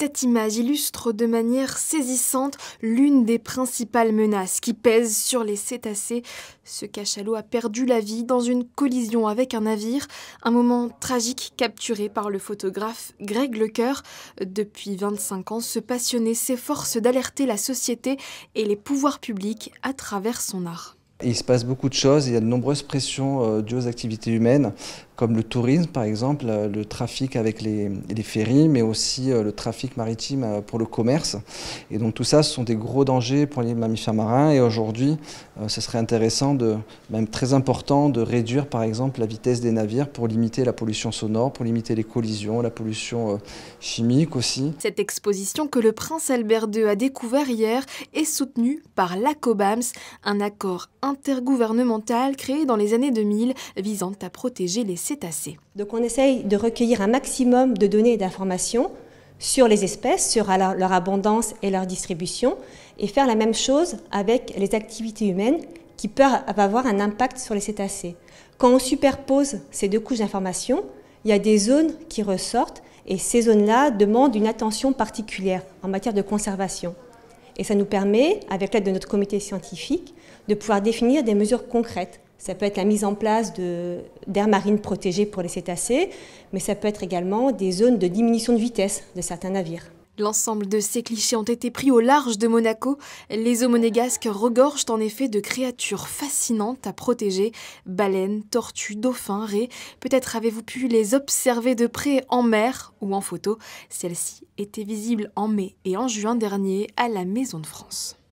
Cette image illustre de manière saisissante l'une des principales menaces qui pèsent sur les cétacés. Ce cachalot a perdu la vie dans une collision avec un navire, un moment tragique capturé par le photographe Greg Lecoeur. Depuis 25 ans, ce passionné s'efforce d'alerter la société et les pouvoirs publics à travers son art. Il se passe beaucoup de choses, il y a de nombreuses pressions dues aux activités humaines, comme le tourisme par exemple, le trafic avec les ferries, mais aussi le trafic maritime pour le commerce. Et donc tout ça, ce sont des gros dangers pour les mammifères marins. Et aujourd'hui, ce serait intéressant, même très important, de réduire par exemple la vitesse des navires pour limiter la pollution sonore, pour limiter les collisions, la pollution chimique aussi. Cette exposition que le prince Albert II a découvert hier est soutenue par l'ACOBAMS, un accord intergouvernemental créé dans les années 2000 visant à protéger les cétacés. Donc on essaye de recueillir un maximum de données et d'informations sur les espèces, sur leur abondance et leur distribution, et faire la même chose avec les activités humaines qui peuvent avoir un impact sur les cétacés. Quand on superpose ces deux couches d'informations, il y a des zones qui ressortent, et ces zones-là demandent une attention particulière en matière de conservation. Et ça nous permet, avec l'aide de notre comité scientifique, de pouvoir définir des mesures concrètes. Ça peut être la mise en place d'aires marines protégées pour les cétacés, mais ça peut être également des zones de diminution de vitesse de certains navires. L'ensemble de ces clichés ont été pris au large de Monaco. Les eaux monégasques regorgent en effet de créatures fascinantes à protéger. Baleines, tortues, dauphins, raies. Peut-être avez-vous pu les observer de près en mer ou en photo. Celles-ci étaient visibles en mai et en juin dernier à la Maison de France.